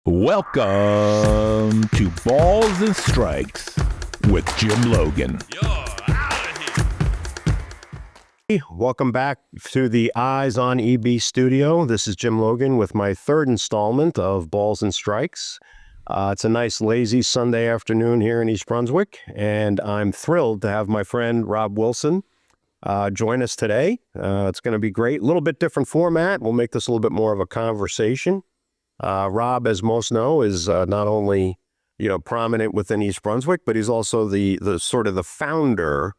Welcome to Balls and Strikes with Jim Logan. Welcome back to the Eyes on EB studio. This is Jim Logan with my third installment of Balls and Strikes. It's a nice, lazy Sunday afternoon here in East Brunswick, and I'm thrilled to have my friend Rob Wilson join us today. It's going to be great. A little bit different format. We'll make this a little bit more of a conversation. Rob, as most know, is not only prominent within East Brunswick, but he's also the sort of the founder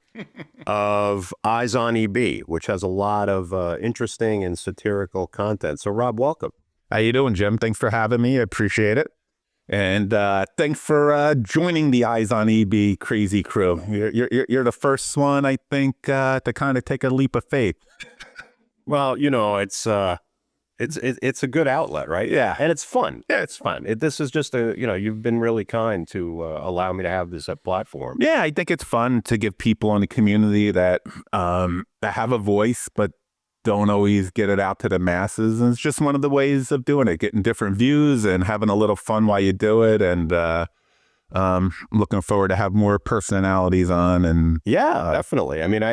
of Eyes on EB, which has a lot of interesting and satirical content. So, Rob, welcome. How you doing, Jim? Thanks for having me. I appreciate it. And thanks for joining the Eyes on EB crazy crew. You're the first one, I think, to kind of take a leap of faith. Well, it's a good outlet, right? Yeah. And it's fun. Yeah, it's fun. This is just you've been really kind to allow me to have this platform. Yeah, I think it's fun to give people in the community that have a voice, but don't always get it out to the masses. And it's just one of the ways of doing it, getting different views and having a little fun while you do it. And looking forward to have more personalities on. And yeah, definitely. I mean,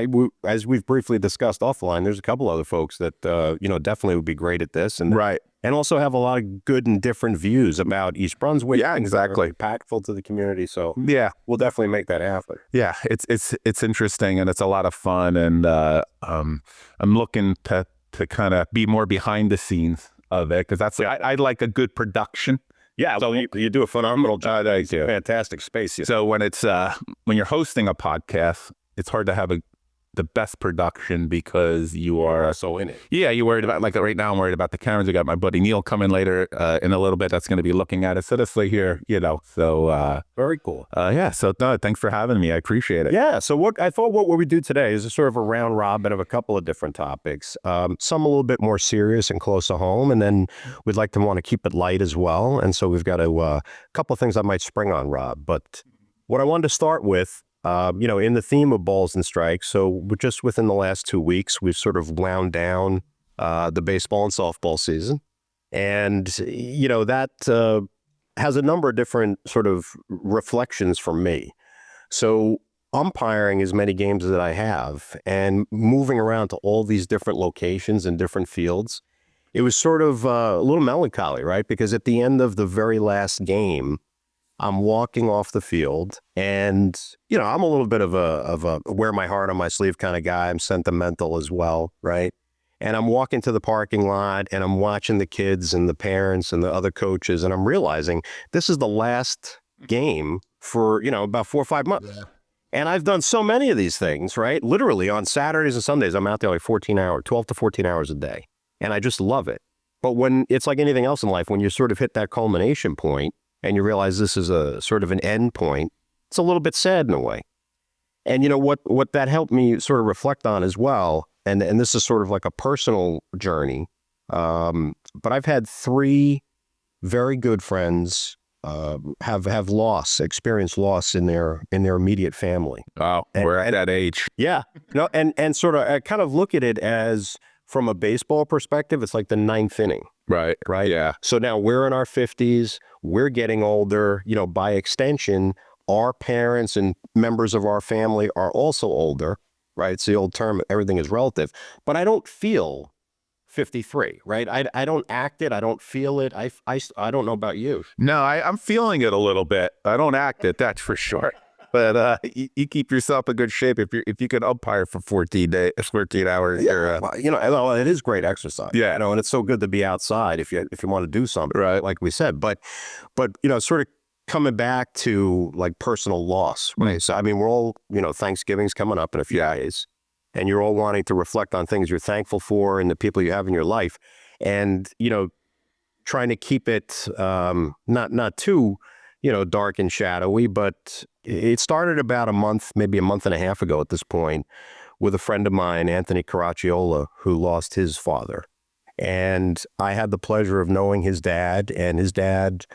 as we've briefly discussed offline, there's a couple other folks that definitely would be great at this, and right, and also have a lot of good and different views about East Brunswick. Yeah, exactly. Impactful to the community. So yeah, we'll definitely make that happen. Yeah, it's interesting and it's a lot of fun, and I'm looking to kind of be more behind the scenes of it, because that's I like a good production. Yeah, so you do a phenomenal job. Thank you. Fantastic space. Yeah. So when you're hosting a podcast, it's hard to have the best production because you are so in it. Yeah, you're worried about, like right now, I'm worried about the cameras. I got my buddy Neil coming later in a little bit. That's going to be looking at it. So this way here, So very cool. Yeah. So no, thanks for having me. I appreciate it. Yeah. So what we do today is a sort of a round robin of a couple of different topics. Some a little bit more serious and close to home, and then we'd like to want to keep it light as well. And so we've got a couple of things I might spring on Rob. But what I wanted to start with, in the theme of Balls and Strikes, so just within the last 2 weeks, we've sort of wound down the baseball and softball season. And, that has a number of different sort of reflections for me. So umpiring as many games as I have and moving around to all these different locations and different fields, it was sort of a little melancholy, right? Because at the end of the very last game, I'm walking off the field, and I'm a little bit of a wear my heart on my sleeve kind of guy. I'm sentimental as well, right? And I'm walking to the parking lot, and I'm watching the kids and the parents and the other coaches, and I'm realizing this is the last game for about 4 or 5 months. Yeah. And I've done so many of these things, right? Literally on Saturdays and Sundays, I'm out there like 12 to 14 hours a day, and I just love it. But when it's like anything else in life, when you sort of hit that culmination point, and you realize this is a sort of an end point, it's a little bit sad in a way. And what that helped me sort of reflect on as well, and this is sort of like a personal journey, but I've had 3 very good friends have experienced loss in their immediate family. Wow, we're at that age. Yeah, and sort of I kind of look at it as, from a baseball perspective, it's like the 9th inning. Right. Yeah. So now we're in our 50s, we're getting older, by extension, our parents and members of our family are also older, right? It's the old term, everything is relative, but I don't feel 53, right? I don't act it. I don't feel it. I don't know about you. No, I'm feeling it a little bit. I don't act it, that's for sure. But you keep yourself in good shape if you could umpire for 14 hours. Yeah, well, it is great exercise. Yeah, and it's so good to be outside if you want to do something, right? Like we said, but sort of coming back to like personal loss, right? Mm. So I mean, we're all Thanksgiving's coming up in a few days, and you're all wanting to reflect on things you're thankful for and the people you have in your life, and trying to keep it not too dark and shadowy, but it started about maybe a month and a half ago at this point, with a friend of mine, Anthony Caracciolo, who lost his father. And I had the pleasure of knowing his dad, and his dad,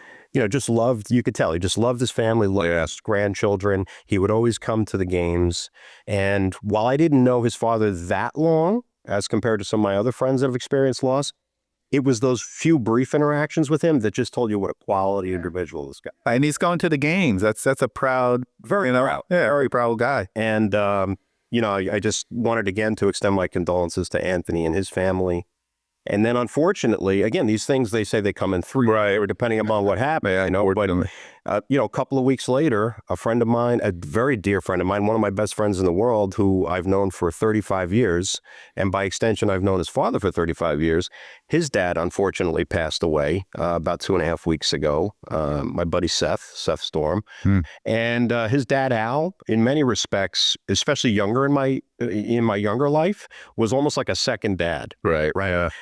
just loved, you could tell, he just loved his family, loved his grandchildren. He would always come to the games. And while I didn't know his father that long, as compared to some of my other friends that have experienced loss, it was those few brief interactions with him that just told you what a quality individual this guy. And he's going to the games. That's a proud, Very proud. Yeah, very proud guy. And, I just wanted again to extend my condolences to Anthony and his family. And then, unfortunately, again, these things, they say they come in three, Right. or depending upon what happened. Yeah, I know. A couple of weeks later, a friend of mine, a very dear friend of mine, one of my best friends in the world, who I've known for 35 years, and by extension, I've known his father for 35 years, his dad, unfortunately, passed away about 2.5 weeks ago. My buddy Seth Storm. And his dad, Al, in many respects, especially younger in my younger life, was almost like a second dad. Right.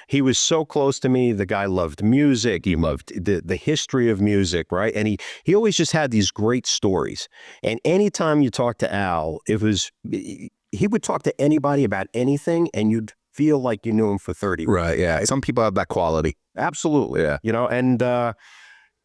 He was so close to me. The guy loved music. He loved the history of music, right? And he always just had these great stories. And anytime you talk to Al, he would talk to anybody about anything, and you'd feel like you knew him for 30 years. Right. Yeah. Some people have that quality. Absolutely. Yeah.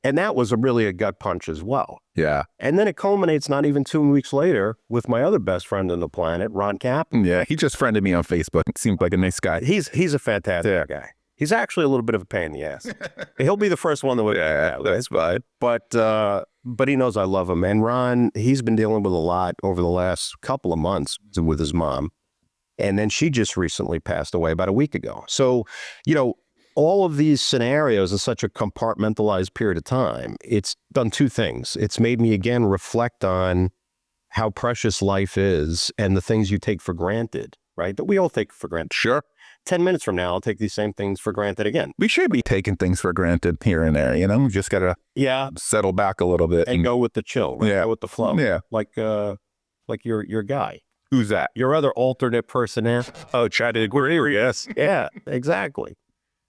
And that was really a gut punch as well. Yeah. And then it culminates not even 2 weeks later with my other best friend on the planet, Ron Captain. Yeah. He just friended me on Facebook. Seemed like a nice guy. He's a fantastic guy. He's actually a little bit of a pain in the ass. He'll be the first one that would. Yeah, that's fine. But he knows I love him. And Ron, he's been dealing with a lot over the last couple of months with his mom. And then she just recently passed away about a week ago. So, all of these scenarios in such a compartmentalized period of time, it's done two things. It's made me again reflect on how precious life is and the things you take for granted, right? That we all take for granted. Sure. 10 minutes from now, I'll take these same things for granted again. We should be taking things for granted here and there, We just got to settle back a little bit. And go with the chill, right? Yeah. Go with the flow. Yeah. Like your guy. Who's that? Your other alternate personality. Oh, Chad Guerrero, yes. Yeah, exactly.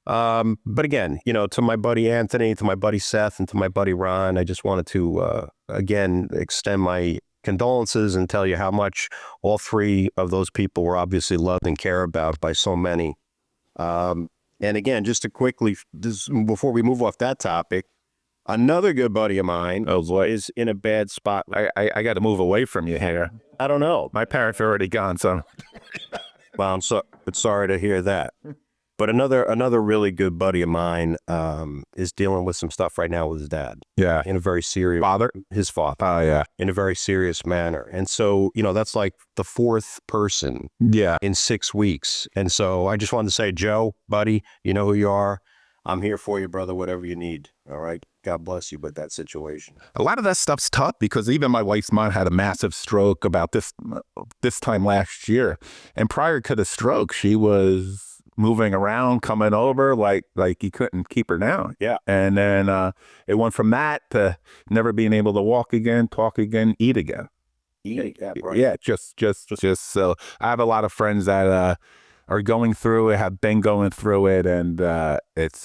But again, to my buddy Anthony, to my buddy Seth, and to my buddy Ron, I just wanted to, again, extend my condolences and tell you how much all three of those people were obviously loved and cared about by so many. And again, just to quickly, before we move off that topic, another good buddy of mine is in a bad spot. I got to move away from you here. I don't know. My parents are already gone, so. Well, I'm sorry to hear that. But another really good buddy of mine is dealing with some stuff right now with his dad. Yeah. In a very serious... Father? His father. Oh, yeah. In a very serious manner. And so, that's like the fourth person in 6 weeks. And so I just wanted to say, Joe, buddy, you know who you are. I'm here for you, brother, whatever you need. All right? God bless you with that situation. A lot of that stuff's tough because even my wife's mom had a massive stroke about this time last year. And prior to the stroke, she was moving around, coming over like you couldn't keep her down. Yeah. And then it went from that to never being able to walk again, talk again, eat again. Eat, yeah, right. Yeah, just so I have a lot of friends that are going through it, have been going through it, and it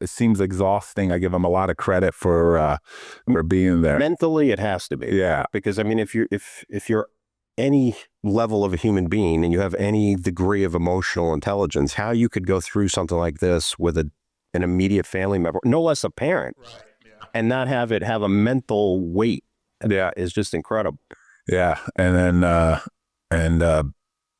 seems exhausting. I give them a lot of credit for being there. Mentally, it has to be. Yeah. Because I mean, if you're any level of a human being and you have any degree of emotional intelligence, how you could go through something like this with an immediate family member, no less a parent, and not have it have a mental weight, is just incredible. Yeah, and then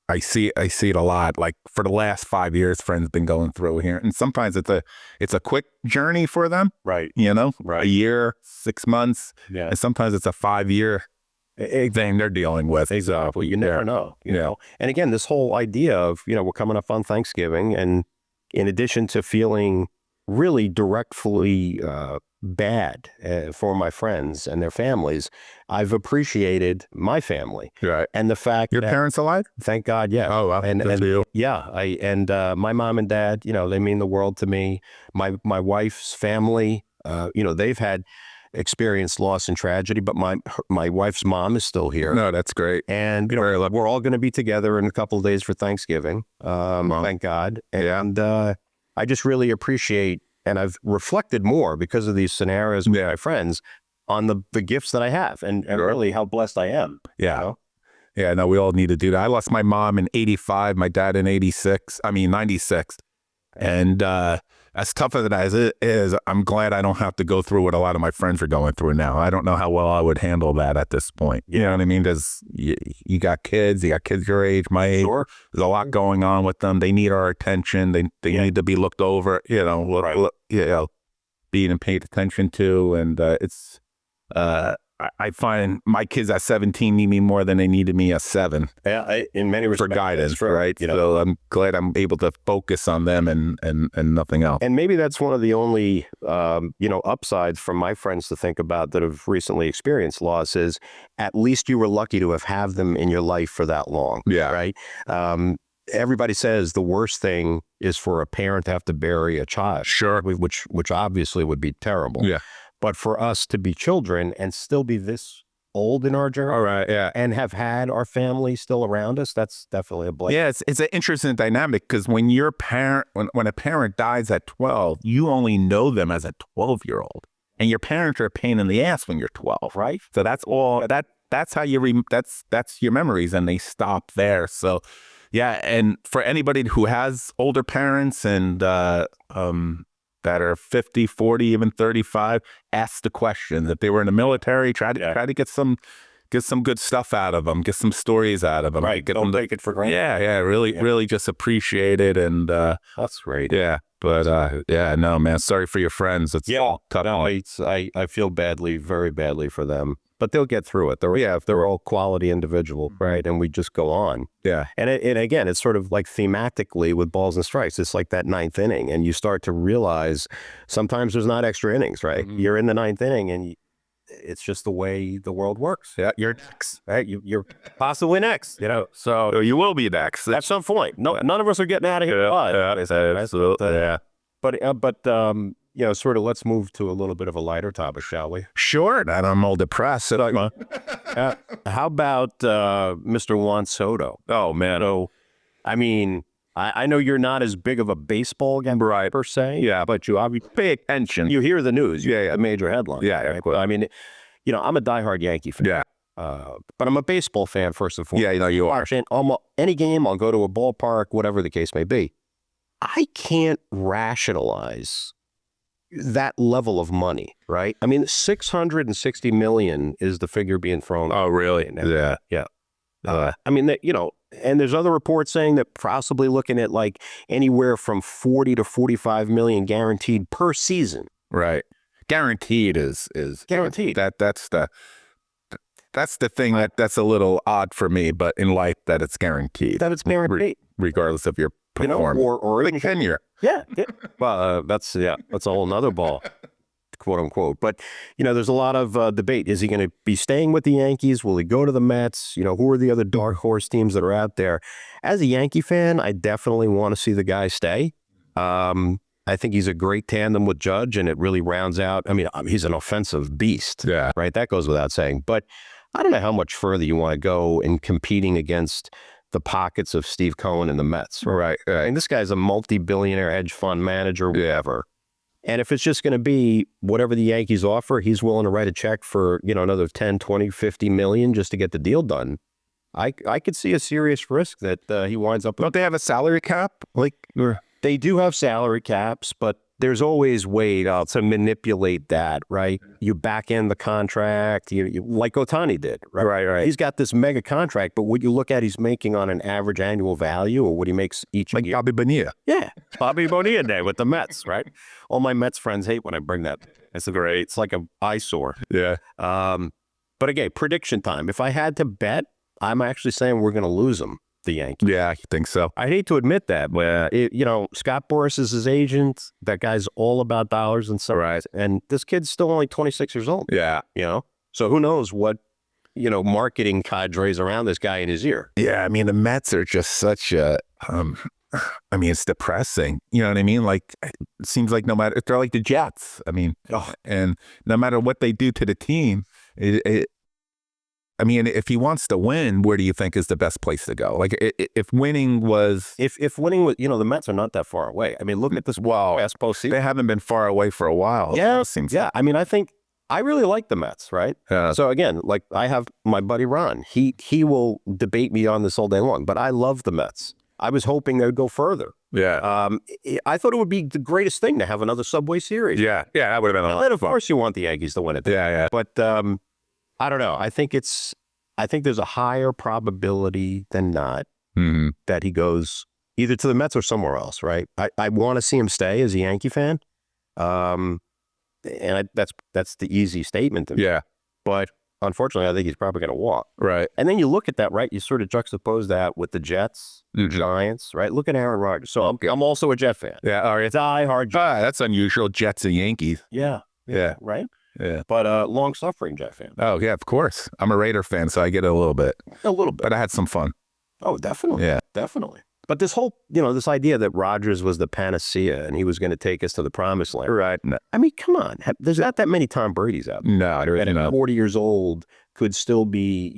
I see it a lot. Like for the last 5 years, friends been going through here, and sometimes it's a quick journey for them, right? A year, 6 months, yeah, and sometimes it's a 5-year thing they're dealing with. Exactly. You never know, you know. And again, this whole idea of, we're coming up on Thanksgiving, and in addition to feeling really directly bad for my friends and their families, I've appreciated my family. Right. And the fact Your that, parents alive? thank God, yeah. Oh, wow. And yeah, my mom and dad, they mean the world to me. My wife's family, they've had experienced loss and tragedy, but my wife's mom is still here. No, that's great. And we're all going to be together in a couple of days for Thanksgiving. Thank God. And I just really appreciate, and I've reflected more because of these scenarios with my friends on the gifts that I have and really how blessed I am. Yeah. Yeah, no, we all need to do that. I lost my mom in 85, my dad in 96. And as tough as it is, I'm glad I don't have to go through what a lot of my friends are going through now. I don't know how well I would handle that at this point. You know what I mean? You got kids your age, my age. Sure. There's a lot going on with them. They need our attention. They need to be looked over, being paid attention to. And it's, I find my kids at 17 need me more than they needed me at 7. Yeah, in many respects, for guidance, true, right? So I'm glad I'm able to focus on them and nothing else. And maybe that's one of the only, upsides from my friends to think about that have recently experienced loss is at least you were lucky to have them in your life for that long. Yeah. Right. Everybody says the worst thing is for a parent to have to bury a child. Sure. Which obviously would be terrible. Yeah. But for us to be children and still be this old in our journey, All right. Yeah. and have had our family still around us, that's definitely a blessing. Yeah, it's an interesting dynamic because when your parent, when a parent dies at 12, you only know them as a 12-year-old, and your parents are a pain in the ass when you're 12, right? So that's all that's how you that's your memories, and they stop there. So, yeah, and for anybody who has older parents and that are 50, 40, even 35, ask the question. If they were in the military, try to get some good stuff out of them, get some stories out of them. Right. Don't take it for granted. Yeah. Really just appreciate it. And that's great. Yeah. But no, man, sorry for your friends. It's tough. No, I feel badly, very badly for them. But they'll get through it. They're all quality individuals, right? And we just go on. Yeah. And again, it's sort of like thematically with balls and strikes. It's like that 9th inning, and you start to realize sometimes there's not extra innings, right? Mm-hmm. You're in the 9th inning, and it's just the way the world works. Yeah, you're next. Right? You're possibly next. So you will be next at some point. No, none of us are getting out of here. Absolutely. Yeah. But sort of let's move to a little bit of a lighter topic, shall we? Sure. And I'm all depressed. How about Mr. Juan Soto? Oh, man. So, I mean, I know you're not as big of a baseball guy, right, per se. Yeah, but you obviously pay attention. You hear the news. You a major headline. Yeah. Right? I mean, I'm a diehard Yankee fan. Yeah. But I'm a baseball fan first and foremost. Yeah, you are. Almost any game, I'll go to a ballpark, whatever the case may be. I can't rationalize that level of money, right? I mean, $660 million is the figure being thrown. Oh, really? Yeah. I mean, and there's other reports saying that possibly looking at like anywhere from 40 to 45 million guaranteed per season. Right. Guaranteed is guaranteed. That's the thing that's a little odd for me, but in life that it's guaranteed. That it's guaranteed. Regardless of your performance. Or like tenure. Yeah. Well, that's a whole nother ball, quote unquote. But, there's a lot of debate. Is he going to be staying with the Yankees? Will he go to the Mets? Who are the other dark horse teams that are out there? As a Yankee fan, I definitely want to see the guy stay. I think he's a great tandem with Judge, and it really rounds out. I mean, he's an offensive beast. Yeah. Right? That goes without saying. But I don't know how much further you want to go in competing against the pockets of Steve Cohen and the Mets. Right. And this guy's a multi-billionaire hedge fund manager, whatever. And if it's just going to be whatever the Yankees offer, he's willing to write a check for, another 10, 20, 50 million just to get the deal done. I could see a serious risk that he winds up. Don't they have a salary cap? They do have salary caps, but there's always ways to manipulate that, right? You back end the contract, you like Ohtani did, right? Right. He's got this mega contract, but what you look at, he's making on an average annual value, or what he makes each year. Like Bobby Bonilla. Yeah, Bobby Bonilla Day with the Mets, right? All my Mets friends hate when I bring that. It's great. It's like an eyesore. Yeah. But again, prediction time. If I had to bet, I'm actually saying we're going to lose him. The Yankees. Yeah, I think so. I hate to admit that, but Scott Boras is his agent. That guy's all about dollars and stuff. Right. And this kid's still only 26 years old. Yeah. So who knows what, marketing cadres around this guy in his ear. Yeah. I mean, the Mets are just such a, it's depressing. You know what I mean? Like, it seems like no matter, they're like the Jets. I mean, and no matter what they do to the team, if he wants to win, where do you think is the best place to go? Like, if winning was... If winning was... the Mets are not that far away. I mean, look at this past postseason. They haven't been far away for a while. Yeah, it seems. Yeah, I think... I really like the Mets, right? So again, like I have my buddy Ron. He will debate me on this all day long, but I love the Mets. I was hoping they'd go further. Yeah. I thought it would be the greatest thing to have another Subway Series. Yeah. Yeah. That would have been a lot And of of fun. course you want the Yankees to win it. Yeah. Yeah. But I don't know. I think there's a higher probability than not Mhm. that he goes either to the Mets or somewhere else, right? I want to see him stay as a Yankee fan. That's the easy statement to me. Yeah. But unfortunately, I think he's probably going to walk. Right. And then you look at that, right? You sort of juxtapose that with the Jets, Mhm. Giants, right? Look at Aaron Rodgers. So I'm also a Jet fan. Yeah. All right. Die-hard Jet. That's unusual. Jets and Yankees. Yeah. Yeah. Right? Yeah. But long-suffering Jet fan. Oh, yeah, of course. I'm a Raider fan, so I get it a little bit. A little bit. But I had some fun. Oh, definitely. Yeah. Definitely. But this whole, this idea that Rodgers was the panacea and he was going to take us to the promised land. Right. No, I mean, come on. There's not that many Tom Brady's out there. there And at 40 years old could still be,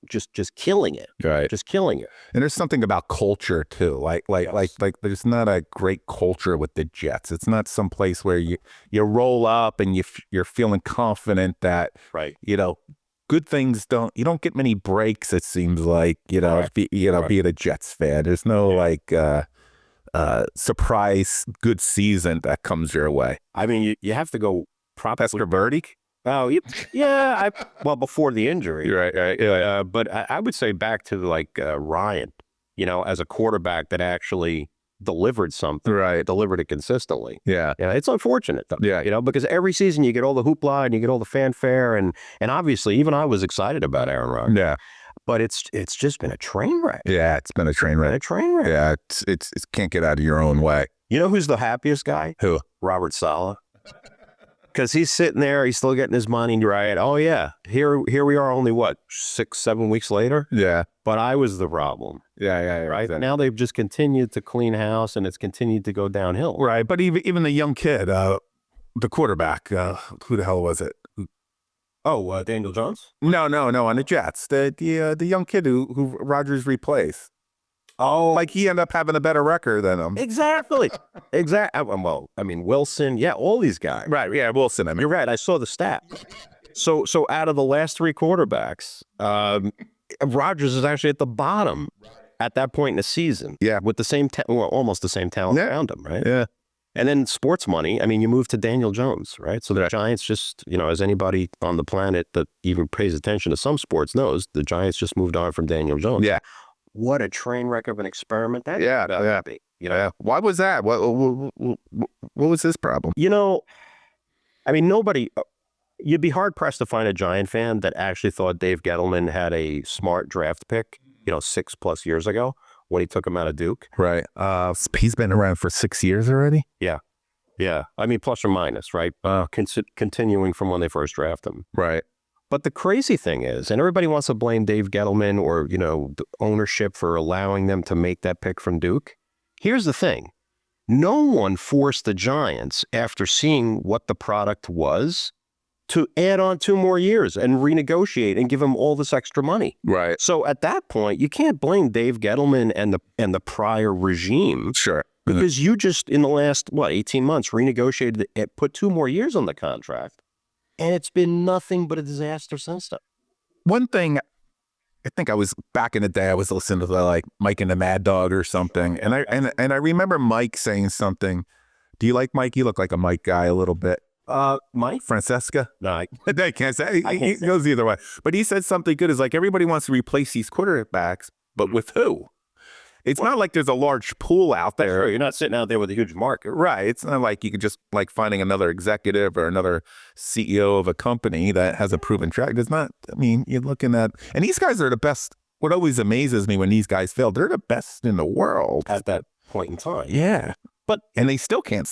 just killing it. Right. Just killing it. And there's something about culture too. Like there's not a great culture with the Jets. It's not some place where you roll up and you're feeling confident that Right. good things you don't get many breaks, it seems like, Right. being a Jets fan. There's no surprise good season that comes your way. I mean, you have to go probably. Pastor Verdict? Oh, yeah. Before the injury. Right, right. Yeah. But I would say back to Ryan, as a quarterback that actually delivered something, Right. delivered it consistently. Yeah. Yeah, it's unfortunate though. Yeah. Because every season you get all the hoopla and you get all the fanfare and obviously even I was excited about Aaron Rodgers. Yeah. But it's just been a train wreck. Yeah. It's been a train Been a wreck. train wreck. Yeah. It's can't get out of your own way. You know who's the happiest guy? Who? Robert Saleh. Because he's sitting there, he's still getting his money, right? Oh yeah, here we are, only what 6-7 weeks later. Yeah. But I was the problem, Yeah. right? Now they've just continued to clean house, and it's continued to go downhill. Right. But even the young kid, the quarterback, who the hell was it? Oh, Daniel Jones. No, on the Jets, the young kid who Rodgers replaced. Oh, Like he ended up having a better record than him. exactly. Well, I mean Wilson, yeah, all these guys. Right. Yeah. Wilson. I mean, You're right. I saw the stat. So out of the last 3 quarterbacks, Rodgers is actually at the bottom at that point in the season. Yeah. With the same, almost the same talent Yeah. around him, right? yeah. And then sports money. I mean, you move to Daniel Jones, right? So the Giants just, as anybody on the planet that even pays attention to some sports knows, the Giants just moved on from Daniel Jones. Yeah. What a train wreck of an experiment that Yeah, turned out yeah. to be. Yeah. Why was that? What was his problem? I mean, nobody. You'd be hard pressed to find a Giant fan that actually thought Dave Gettleman had a smart draft pick, 6+ years ago when he took him out of Duke. Right. He's been around for 6 years already. Yeah. I mean, plus or minus, right? Continuing from when they first drafted him. Right. But the crazy thing is, and everybody wants to blame Dave Gettleman or, the ownership for allowing them to make that pick from Duke. Here's the thing. No one forced the Giants, after seeing what the product was, to add on 2 more years and renegotiate and give him all this extra money. Right. So at that point, you can't blame Dave Gettleman and the prior regime Sure. because you just, in the last, 18 months, renegotiated it, put 2 more years on the contract. And it's been nothing but a disaster since then. One thing, I think I was back in the day, I was listening to Mike and the Mad Dog or something. And I remember Mike saying something. Do you like Mike? You look like a Mike guy a little bit. Mike? Francesca? No, I can't say. I He can't say. goes either way. But he said something good. Is like everybody wants to replace these quarterbacks, but with who? It's not like there's a large pool out there. Sure, you're not sitting out there with a huge market. Right. It's not like you could just finding another executive or another CEO of a company that has a proven track. It's not, I mean, you're looking at, and these guys are the best. What always amazes me when these guys fail, they're the best in the world. At that point in time. Yeah. And they still can't.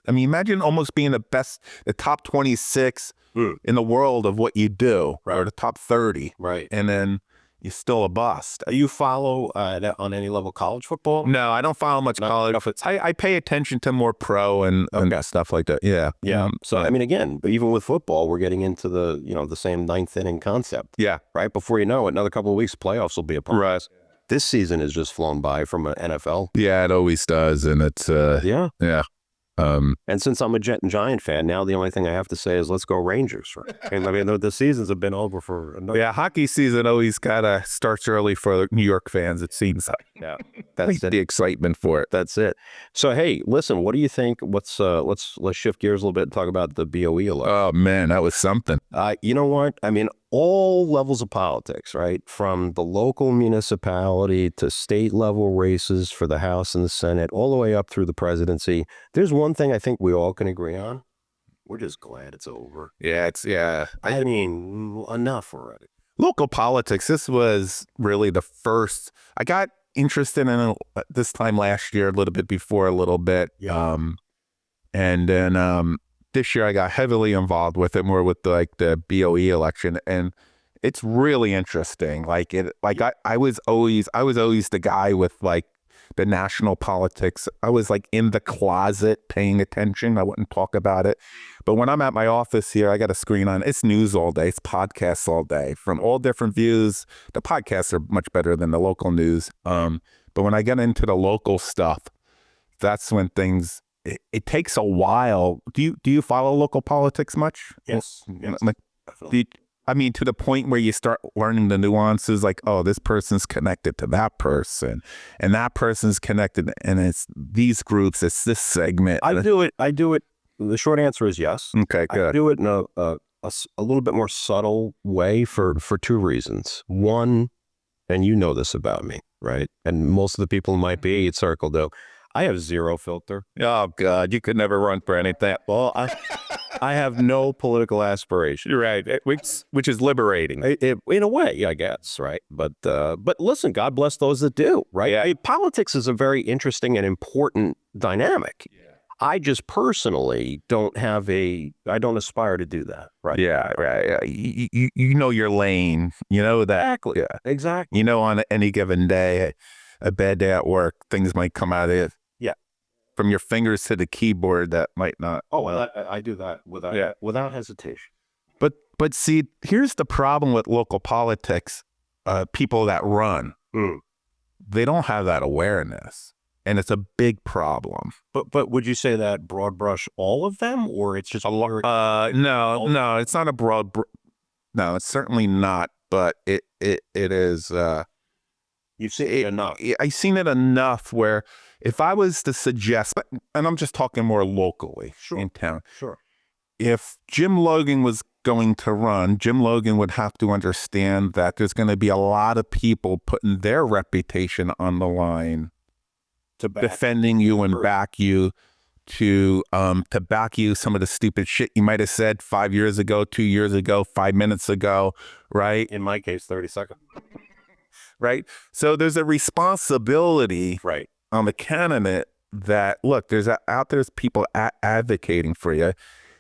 I mean, imagine almost being the top 26 in the world of what you do, Right. or the top 30. Right. And then you're still a bust. You follow on any level college football? No, I don't follow much college. I pay attention to more pro and stuff like that. Yeah. Yeah. So, I mean, again, even with football, we're getting into the, the same 9th inning concept. Yeah. Right? Before you know it, another couple of weeks, playoffs will be upon us. Right. This season has just flown by from an NFL. Yeah, it always does. And it's, Yeah. yeah. And since I'm a Jet and Giant fan, now the only thing I have to say is let's go Rangers. Right? And I mean, the seasons have been over for Yeah, hockey season always starts early for New York fans, it seems like. Yeah, that's the excitement for it. That's it. So hey, listen, what do you think? Let's shift gears a little bit and talk about the BOE election. Oh man, that was something. You know what? I mean, all levels of politics, right? From the local municipality to state level races for the House and the Senate, all the way up through the presidency. There's one thing I think we all can agree on. We're just glad it's over. Yeah, I mean, enough already. Local politics. This was really the first. I got interested in it this time last year, a little bit before, a little bit. Yeah. And then this year I got heavily involved with it, more with the BOE election, and it's really interesting. I was always the guy with like the national politics. I was like in the closet paying attention. I wouldn't talk about it. But when I'm at my office here, I got a screen on. It's news all day. It's podcasts all day from all different views. The podcasts are much better than the local news. But when I get into the local stuff, that's when things. It takes a while. Do you follow local politics much? Yes. I mean, to the point where you start learning the nuances, like, oh, this person's connected to that person, and that person's connected, and it's these groups, it's this segment. I do it. The short answer is yes. Okay, good. I do it in a little bit more subtle way for two reasons. One, and you know this about me, right? And most of the people in my BE circle do. I have zero filter. Oh God, you could never run for anything. Well, I have no political aspiration. You're right, which is liberating. In a way, I guess, right? But listen, God bless those that do, right? Yeah. Politics is a very interesting and important dynamic. Yeah. I just personally don't aspire to do that, right? Yeah, right. You know your lane. You know that. Exactly. Yeah. Exactly. You know, on any given day, a bad day at work, things might come out of it. Yeah. From your fingers to the keyboard, that might not. Oh, well, I do that without hesitation. But see, here's the problem with local politics. People that run, they don't have that awareness, and it's a big problem. But would you say that broad brush all of them, or it's just a large? No, it's not a broad. No, it's certainly not. But it is. You've seen it enough. I've seen it enough where if I was to suggest, and I'm just talking more locally in town. Sure. If Jim Logan was going to run, Jim Logan would have to understand that there's going to be a lot of people putting their reputation on the line to defending you and back you to back you some of the stupid shit you might have said 5 years ago, 2 years ago, 5 minutes ago, right? In my case, 30 seconds. Right. So there's a responsibility on the candidate that, look, there's people advocating for you.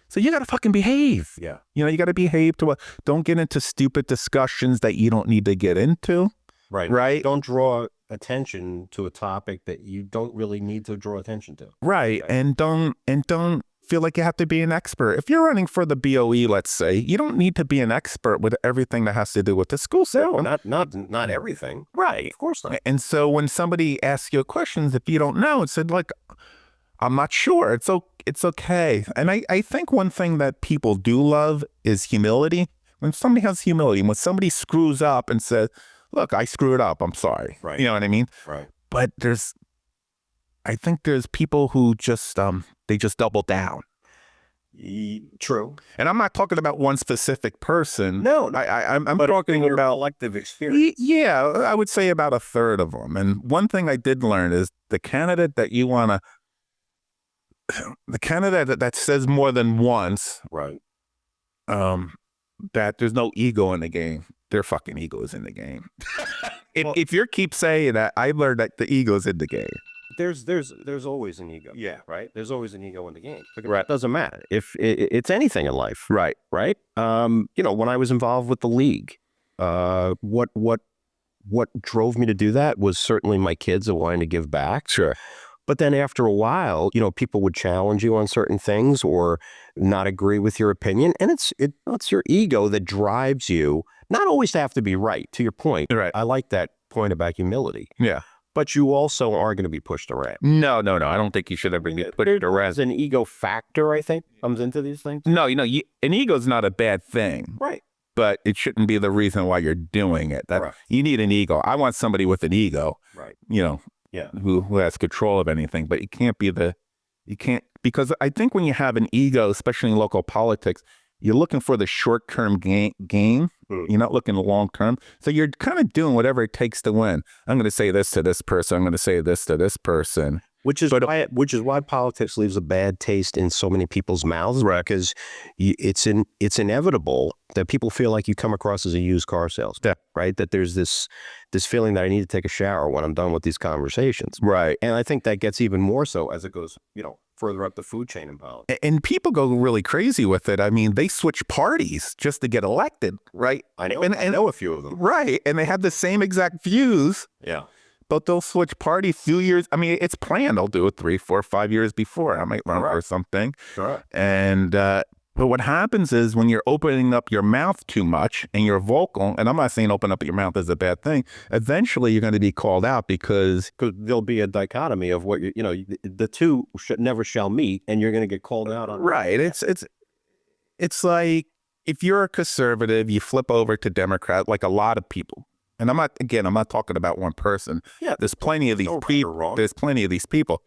So you got to fucking behave. Yeah. You know, you got to behave don't get into stupid discussions that you don't need to get into. Right. Right. Don't draw attention to a topic that you don't really need to draw attention to. Right. Okay. And don't feel like you have to be an expert. If you're running for the BOE, let's say, you don't need to be an expert with everything that has to do with the school system. No, not everything. Right. Of course not. And so when somebody asks you questions, if you don't know, it's like, I'm not sure. It's okay. And I think one thing that people do love is humility. When somebody has humility, when somebody screws up and says, look, I screwed up, I'm sorry. Right. You know what I mean? Right. But I think there's people who just they just double down. True. And I'm not talking about one specific person. No, I'm talking about collective experience. Yeah, I would say about a third of them. And one thing I did learn is the candidate that you want to, the candidate that says more than once, right, that there's no ego in the game. Their fucking ego is in the game. If you keep saying that, I learned that the ego's in the game. There's always an ego. Yeah. Right. There's always an ego in the game. Right. It doesn't matter if it's anything in life. Right. Right. You know, when I was involved with the league, what drove me to do that was certainly my kids and wanting to give back. Sure. But then after a while, you know, people would challenge you on certain things or not agree with your opinion. And it's your ego that drives you, not always to have to be right, to your point. Right. I like that point about humility. Yeah. But you also are going to be pushed around. No. I don't think you should ever get pushed around. There's an ego factor, I think, comes into these things. No, an ego's not a bad thing. Right. But it shouldn't be the reason why you're doing it. You need an ego. I want somebody with an ego. Right. Who has control of anything. But you can't because I think when you have an ego, especially in local politics, you're looking for the short-term gain. You're not looking long-term. So you're kind of doing whatever it takes to win. I'm going to say this to this person. I'm going to say this to this person. Which is why politics leaves a bad taste in so many people's mouths, because it's inevitable that people feel like you come across as a used car salesman, right? That there's this feeling that I need to take a shower when I'm done with these conversations, right? And I think that gets even more so as it goes, further up the food chain in politics. And people go really crazy with it. I mean, they switch parties just to get elected, right? I know a few of them, right? And they have the same exact views. Yeah. But they'll switch parties 2 years. I mean, it's planned. They'll do it 3, 4, 5 years before. I might run for something. Sure. And but what happens is when you're opening up your mouth too much and you're vocal, and I'm not saying open up your mouth is a bad thing. Eventually, you're going to be called out because there'll be a dichotomy of what the two never shall meet, and you're going to get called out on. Right. It's like if you're a conservative, you flip over to Democrat, like a lot of people. And I'm not talking about one person. Yeah, there's plenty of these people. There's plenty of these people.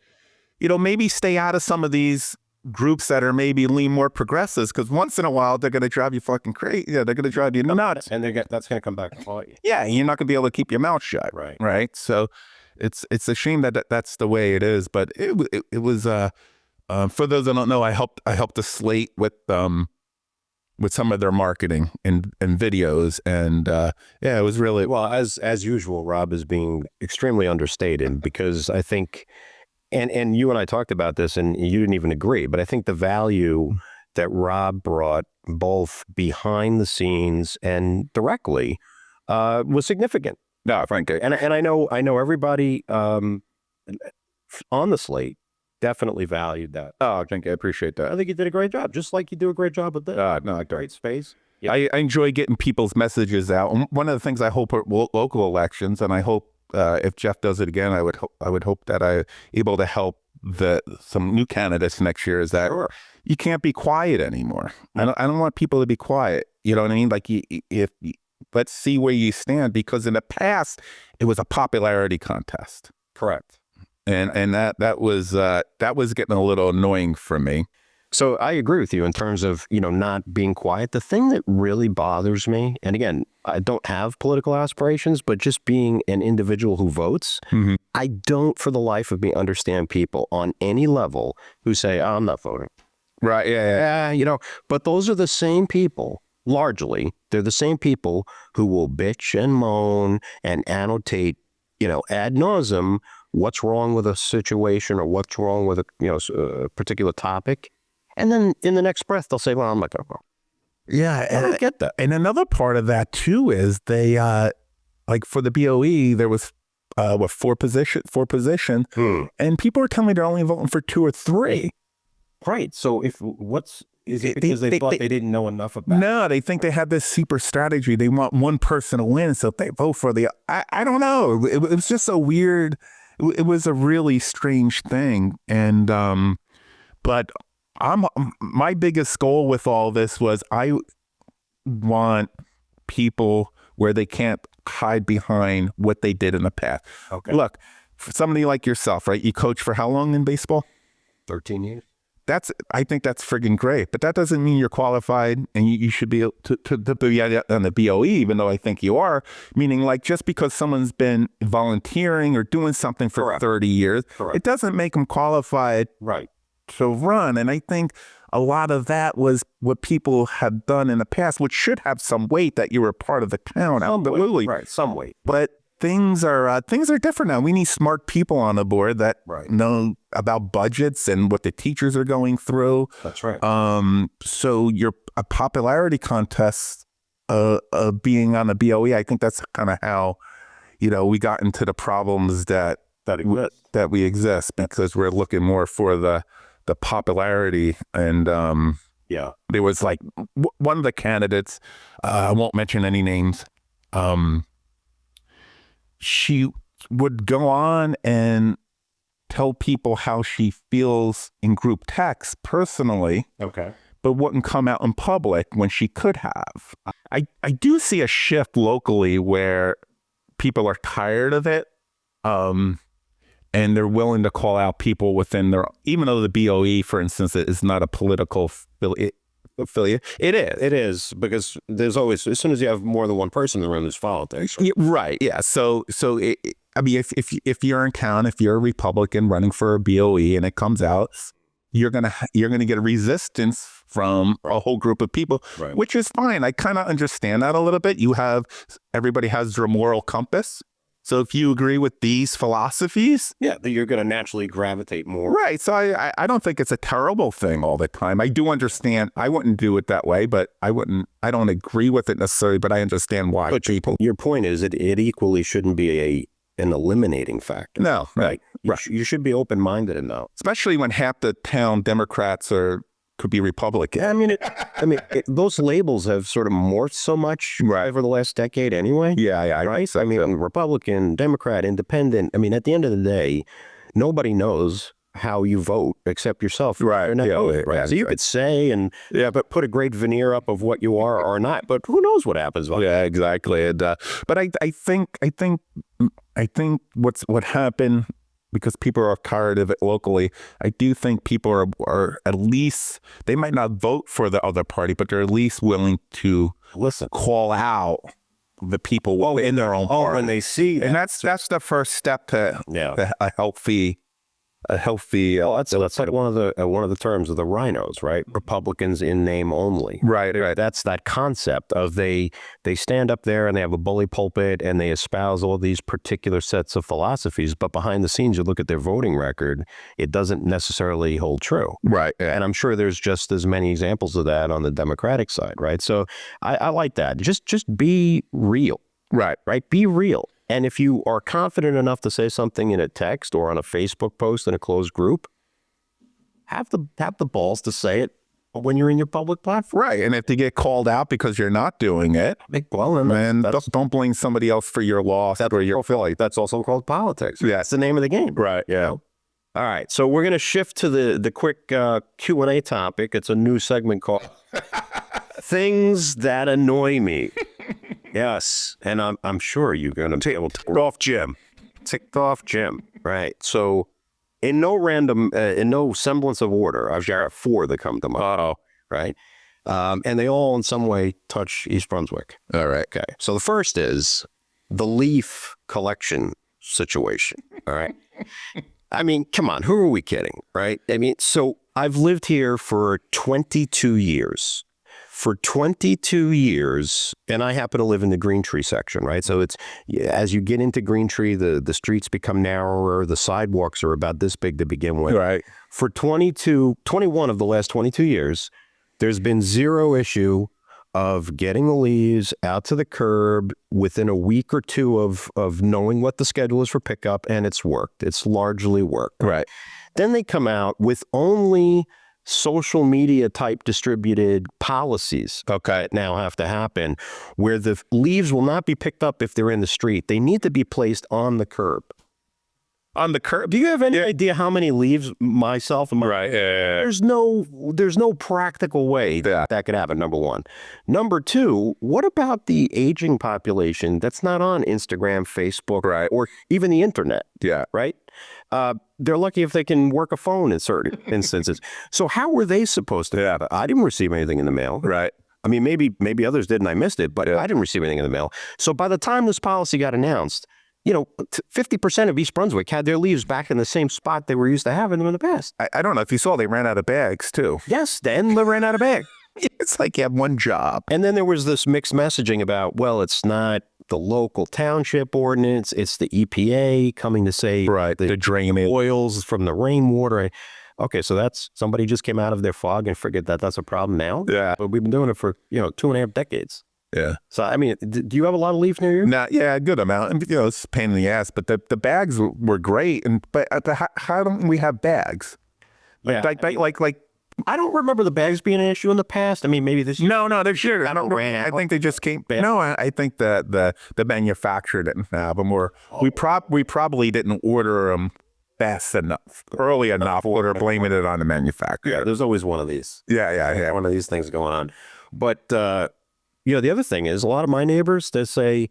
Maybe stay out of some of these groups that are maybe lean more progressives, because once in a while they're going to drive you fucking crazy. Yeah, they're going to drive you nuts, and that's going to come back and haunt you. Yeah, you're not going to be able to keep your mouth shut. Right. So it's a shame that that's the way it is. But it was for those that don't know, I helped the slate with some of their marketing and videos. And it was really... Well, as usual, Rob is being extremely understated, because I think, and you and I talked about this and you didn't even agree, but I think the value that Rob brought both behind the scenes and directly was significant. No, frankly. And I know everybody on the slate definitely valued that. Oh, thank you. I appreciate that. I think you did a great job, just like you do a great job with this. No, great space. Yeah. I enjoy getting people's messages out. And one of the things I hope at local elections, and I hope if Jeff does it again, I would hope that I'm able to help some new candidates next year, is that you can't be quiet anymore. I don't want people to be quiet. You know what I mean? Like let's see where you stand, because in the past it was a popularity contest. Correct. And that was getting a little annoying for me. So I agree with you in terms of, not being quiet. The thing that really bothers me, and again, I don't have political aspirations, but just being an individual who votes, I don't for the life of me understand people on any level who say, I'm not voting. Right. Yeah. But those are the same people. Largely, they're the same people who will bitch and moan and annotate, ad nauseum, what's wrong with a situation or what's wrong with a particular topic. And then in the next breath, they'll say, well, I'm not going to vote. Yeah. I don't get that. And another part of that too is they, like for the BOE, there was four position, and people were telling me they're only voting for 2 or 3. Right. So is it because they thought they didn't know enough about it? No, they think they have this super strategy. They want one person to win, so if they vote for I don't know. It was just so weird. It was a really strange thing. And but my biggest goal with all this was I want people where they can't hide behind what they did in the past. Okay. Look, for somebody like yourself, right? You coach for how long in baseball? 13 years. I think that's friggin' great, but that doesn't mean you're qualified and you should be able to be on the BOE, even though I think you are. Meaning, like, just because someone's been volunteering or doing something for 30 years, it doesn't make them qualified to run. And I think a lot of that was what people have done in the past, which should have some weight that you were part of the town. Absolutely. Right, some weight. But things are different now. We need smart people on the board that know about budgets and what the teachers are going through. That's right. So a popularity contest being on the BOE, I think that's kind of how, we got into the problems that we exist, because we're looking more for the popularity. And there was like one of the candidates, I won't mention any names. She would go on and tell people how she feels in group text personally, Okay. but wouldn't come out in public when she could have. I do see a shift locally where people are tired of it. And they're willing to call out people within their, even though the BOE, for instance, is not a political affiliate. It is because there's always, as soon as you have more than one person in the room, there's politics. Yeah, right. Yeah. So I mean, if you're in town, if you're a Republican running for a BOE and it comes out, you're gonna get a resistance from a whole group of people, Right. which is fine. I kind of understand that a little bit. Everybody has their moral compass. So if you agree with these philosophies, Yeah, you're going to naturally gravitate more. right. So I don't think it's a terrible thing all the time. I do understand. I wouldn't do it that way, but I don't agree with it necessarily, but I understand why But people. your point is it equally shouldn't be an eliminating factor. No, right. You should be open-minded enough. Especially when half the town Democrats could be Republican. I mean, those labels have sort of morphed so much over the last decade anyway. Yeah. Right? I mean, Republican, Democrat, Independent. I mean, at the end of the day, nobody knows how you vote except yourself. Right. So you could say but put a great veneer up of what you are or not. But who knows what happens? Yeah, exactly. And, but I think what happened, because people are tired of it locally, I do think people are at least, they might not vote for the other party, but they're at least willing to call out the people in their own party. When they see, and that's the first step to a healthy. That's like one of the terms of the rhinos, right? Republicans in name only. Right. That's that concept of they stand up there and they have a bully pulpit and they espouse all these particular sets of philosophies, but behind the scenes, you look at their voting record, it doesn't necessarily hold true. Right. And I'm sure there's just as many examples of that on the Democratic side, right? So I like that. Just be real. Right. Be real. And if you are confident enough to say something in a text or on a Facebook post in a closed group, have the balls to say it when you're in your public platform. Right. And if you get called out because you're not doing it, then don't blame somebody else for your loss or your failure. That's also called politics. Yeah. That's the name of the game. Right. Yeah. All right. So we're going to shift to the quick Q&A topic. It's a new segment called Things That Annoy Me. Yes, and I'm sure you're going to be able to tick off Jim. Right. So, in no semblance of order, I've got 4 that come to mind. Right, and they all in some way touch East Brunswick. All right. Okay. So the first is the leaf collection situation. All right. I mean, come on, who are we kidding? Right. I mean, so I've lived here for 22 years. For 22 years, and I happen to live in the Green Tree section, right? So it's, as you get into Green Tree, the streets become narrower, the sidewalks are about this big to begin with. Right. For 21 of the last 22 years, there's been zero issue of getting the leaves out to the curb within a week or two of knowing what the schedule is for pickup, and it's worked. It's largely worked. Right. Then they come out with only social media type distributed policies that now have to happen, where the leaves will not be picked up if they're in the street. They need to be placed on the curb. On the curb? Do you have any idea how many leaves myself and my... There's no practical way that could happen, number one. Number two, what about the aging population that's not on Instagram, Facebook, or even the internet? Yeah. Right? They're lucky if they can work a phone in certain instances. So how were they supposed to have it? I didn't receive anything in the mail. Right. I mean, maybe others did and I missed it, but I didn't receive anything in the mail. So by the time this policy got announced, 50% of East Brunswick had their leaves back in the same spot they were used to having them in the past. I don't know if you saw, they ran out of bags too. Yes, then they ran out of bags. It's like you have one job. And then there was this mixed messaging about, well, it's not the local township ordinance, it's the EPA coming to say the drainage oils from the rainwater. Okay, so that's somebody just came out of their fog and figured that that's a problem now. Yeah. But we've been doing it for 2.5 decades. Yeah. So, I mean, do you have a lot of leaves near you? Yeah, a good amount. And, it's a pain in the ass, but the bags were great. But how don't we have bags? Yeah. Like I don't remember the bags being an issue in the past. I mean, maybe this. No, they're sure. I think they just came. No, I think that the manufacturer didn't have them, or we probably didn't order them fast enough, early enough, or they're blaming it on the manufacturer. Yeah, there's always one of these. Yeah. One of these things going on. But you know, the other thing is a lot of my neighbors, they say,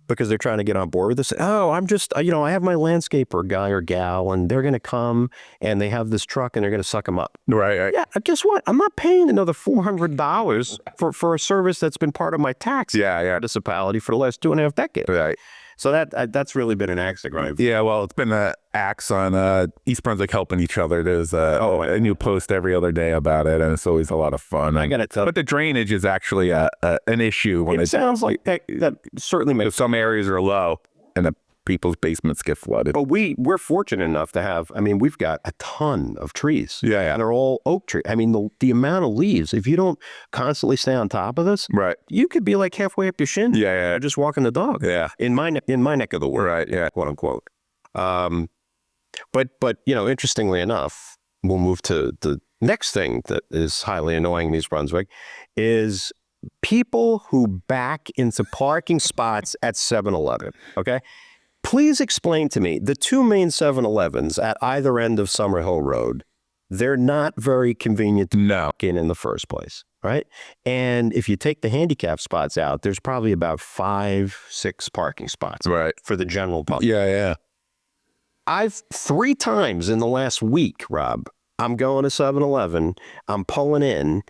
because they're trying to get on board with this. Oh, I'm just, you know, I have my landscaper guy or gal, and they're going to come, and they have this truck, and they're going to suck them up. Right. Yeah, guess what? I'm not paying another $400 for a service that's been part of my tax municipality for the last 2.5 decades. Right. So that's really been an axe to grind. Yeah, well, it's been an axe on East Brunswick helping each other. There's a new post every other day about it, and it's always a lot of fun. I got to tell you. But the drainage is actually an issue. When it sounds like that certainly makes some areas are low, and the people's basements get flooded. But we're fortunate enough to have, I mean, we've got a ton of trees. Yeah. And they're all oak trees. I mean, the amount of leaves, if you don't constantly stay on top of this, right, you could be like halfway up your shin. Yeah. Just walking the dog. Yeah. In my neck of the woods. Right. Yeah. Quote unquote. But you know, interestingly enough, we'll move to the next thing that is highly annoying in East Brunswick is people who back into parking spots at 7-Eleven. Okay. Please explain to me the two main 7-Elevens at either end of Summerhill Road. They're not very convenient to park in the first place, right? And if you take the handicap spots out, there's probably about 5-6 parking spots, right, for the general public. Yeah. I've 3 times in the last week, Rob, I'm going to 7-Eleven, I'm pulling in,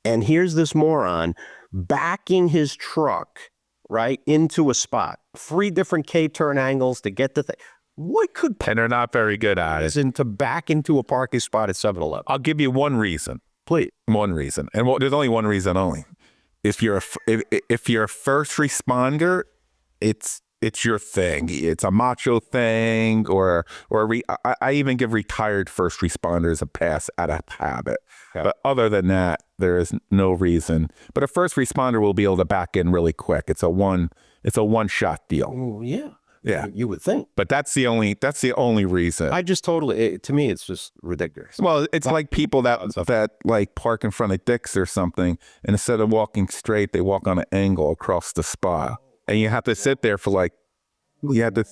and here's this moron backing his truck right into a spot. 3 different K-turn angles to get the thing. What could... And they're not very good at it. To back into a parking spot at 7-Eleven. I'll give you one reason. Please. One reason. And there's only one reason only. If you're a first responder, it's your thing. It's a macho thing, I even give retired first responders a pass out of habit. Okay. But other than that, there is no reason. But a first responder will be able to back in really quick. It's a one-shot deal. Oh, yeah. Yeah, you would think. But that's the only reason. I just totally, to me, it's just ridiculous. Well, it's like people that like park in front of Dick's or something, and instead of walking straight, they walk on an angle across the spot, and you have to sit there for like, you have to.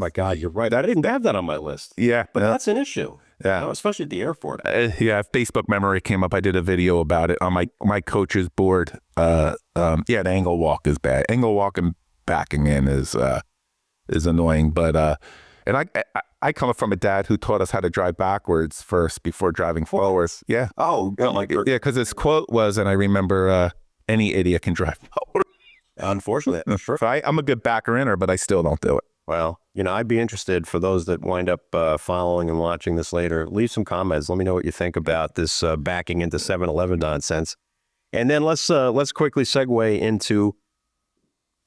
My God, you're right. I didn't have that on my list. Yeah, but that's an issue. Yeah, you know, especially at the airport. Facebook memory came up. I did a video about it on my coach's board. The angle walk is bad. Angle walk and backing in is annoying. But and I come from a dad who taught us how to drive backwards first before driving forward. Yeah. Oh, because his quote was, and I remember, any idiot can drive forward. Unfortunately. Sure. I'm a good backer-inner, but I still don't do it. Well, you know, I'd be interested for those that wind up following and watching this later. Leave some comments. Let me know what you think about this backing into 7-Eleven nonsense. And then let's quickly segue into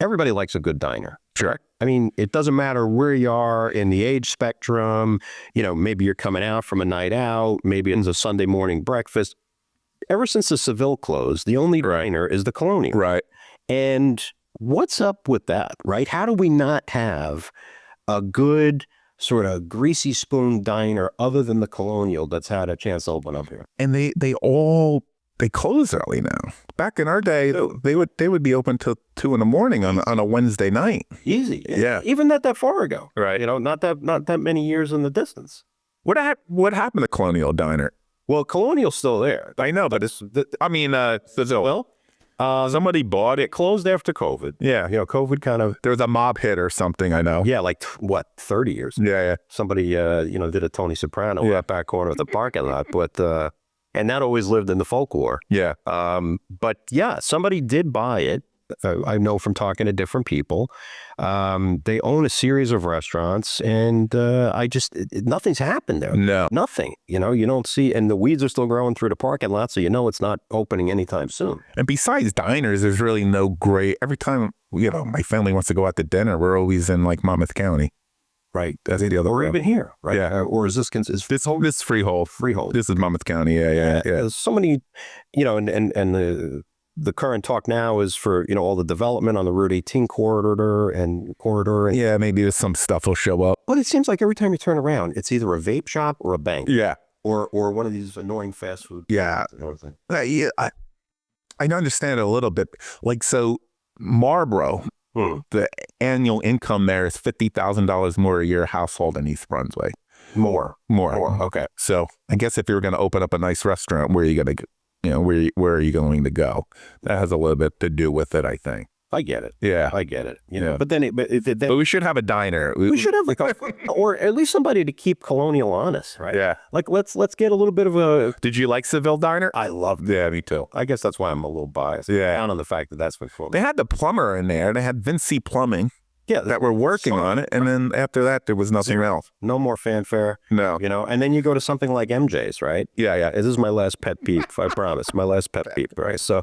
everybody likes a good diner. Sure. I mean, it doesn't matter where you are in the age spectrum. You know, maybe you're coming out from a night out. Maybe it's a Sunday morning breakfast. Ever since the Seville closed, the only diner is the Colonial. Right. And what's up with that, right? How do we not have a good sort of greasy spoon diner other than the Colonial that's had a chance to open up here? And they close early now. Back in our day, they would be open till 2 a.m. on a Wednesday night. Easy. Yeah. Even not that far ago. Right. You know, not that many years in the distance. What happened to Colonial Diner? Well, Colonial's still there. I know, but Seville. Somebody bought it. Closed after COVID. Yeah. You know, COVID kind of... There was a mob hit or something, I know. Yeah, like, 30 years? Yeah. Somebody, did a Tony Soprano at back corner of the parking lot. But, and that always lived in the folklore. Yeah. But, yeah, somebody did buy it. I know from talking to different people. They own a series of restaurants, and nothing's happened there. No. Nothing. You know, you don't see, and the weeds are still growing through the parking lot, so you know it's not opening anytime soon. And besides diners, there's really no great, every time, my family wants to go out to dinner, we're always in like Monmouth County. Right. That's the other Or even here, right? Yeah. Or is this this Freehold? Freehold. This is Monmouth County. Yeah. There's so many, and the current talk now is for, all the development on the Route 18 corridor. Yeah, maybe some stuff will show up. But it seems like every time you turn around, it's either a vape shop or a bank. Yeah. or one of these annoying fast food. Yeah. and everything. Yeah, I understand it a little bit. Like, so Marlboro, the annual income there is $50,000 more a year household in East Brunswick. More. Okay. So I guess if you were going to open up a nice restaurant, where are you going to, where are you going to go? That has a little bit to do with it, I think. I get it. Yeah. I get it. Yeah. But then, But we should have a diner. we should have or at least somebody to keep Colonial honest, right? Yeah. Like let's get a little bit of a. Did you like Seville Diner? I loved it. Yeah, me too. I guess that's why I'm a little biased. Yeah. Down on the fact that that's what cool. They had the plumber in there. They had Vinci Plumbing Yeah, that were working on it. And then after that, there was nothing else. no more fanfare. No. And then you go to something like MJ's, right? Yeah. This is my last pet peeve, I promise. My last pet peeve, right? So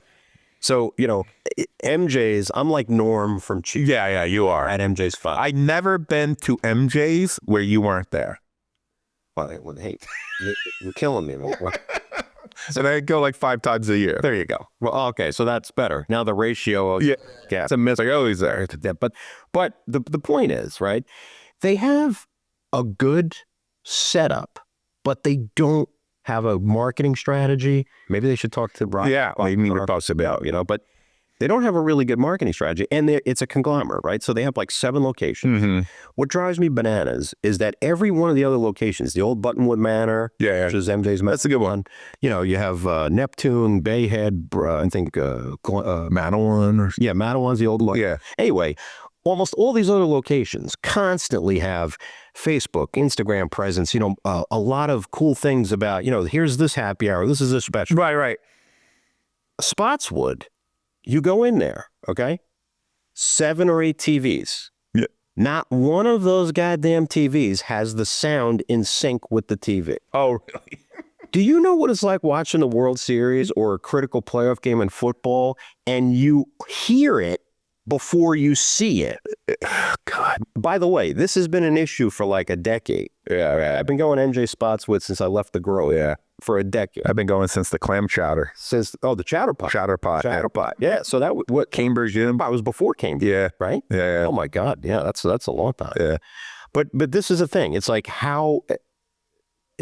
MJ's, I'm like Norm from Chief Yeah, you are. at MJ's Fun. I never been to MJ's where you weren't there. Hey, you're killing me, man. So I go like 5 times a year. There you go. Well, okay, so that's better. Now the ratio of It's a miss. Like always there. but the point is, right? They have a good setup, but they don't have a marketing strategy. Maybe they should talk to Rob. Yeah, we need to post about. But they don't have a really good marketing strategy, and it's a conglomerate, right? So they have like 7 locations. Mm-hmm. What drives me bananas is that every one of the other locations, the old Buttonwood Manor, Yeah. which is MJ's, That's a good one. You have Neptune, Bayhead, I think, Madawan or Madawan's the old one. yeah. Anyway, almost all these other locations constantly have Facebook, Instagram presence, a lot of cool things about, here's this happy hour, this is a special. Right. Spotswood, you go in there, okay? 7 or 8 TVs. Yeah. Not one of those goddamn TVs has the sound in sync with the TV. Oh, really? Do you know what it's like watching the World Series or a critical playoff game in football and you hear it before you see it? God. By the way, this has been an issue for like a decade. Yeah. I've been going MJ Spotswood since I left the Grove. Yeah. For a decade. I've been going since the clam chowder. The Chowder Pot. Chowder pot. Yeah. So that what Cambridge Jim. I was before Cambridge. Yeah. Right. Yeah. Oh my God. Yeah. That's a long time. Yeah. But this is a thing. It's like how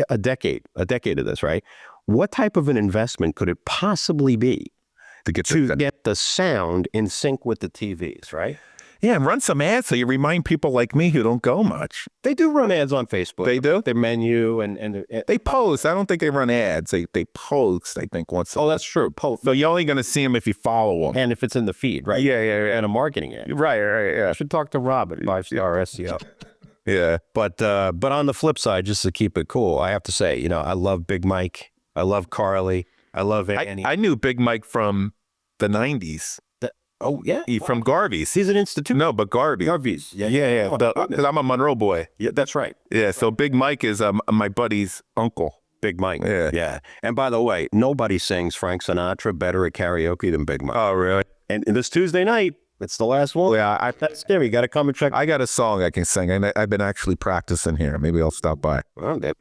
a decade of this, right? What type of an investment could it possibly be To get to get the sound in sync with the TVs, right? Yeah, and run some ads so you remind people like me who don't go much. They do run ads on Facebook. They do? Their menu and They post. I don't think they run ads. They post, I think, once. oh, that's true. Post. So you're only going to see them if you follow them. And if it's in the feed, right? Yeah. And a marketing ad. Right, yeah. I should talk to Rob at 5-star SEO. Yeah. But on the flip side, just to keep it cool, I have to say, I love Big Mike. I love Carly. I love Annie. I knew Big Mike from the 90s. Oh, yeah. From Garvey's. He's an institute. No, but Garvey's. Garvey's. Yeah. Yeah. Because I'm a Monroe boy. Yeah, that's right. Yeah, so Big Mike is my buddy's uncle. Big Mike. Yeah. And by the way, nobody sings Frank Sinatra better at karaoke than Big Mike. Oh, really? And this Tuesday night, it's the last one. Yeah, That's scary. You got to come and check. I got a song I can sing, and I've been actually practicing here. Maybe I'll stop by. Well, good.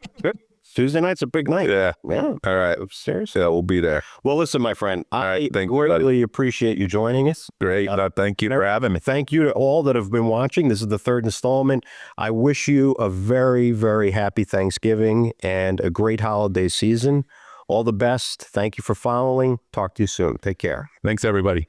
Tuesday night's a big night. Yeah. Yeah. All right. Seriously. Yeah, we'll be there. Well, listen, my friend, I thank you, greatly appreciate you joining us. Great. Thank you for having me. Thank you to all that have been watching. This is the 3rd installment. I wish you a very, very happy Thanksgiving and a great holiday season. All the best. Thank you for following. Talk to you soon. Take care. Thanks, everybody.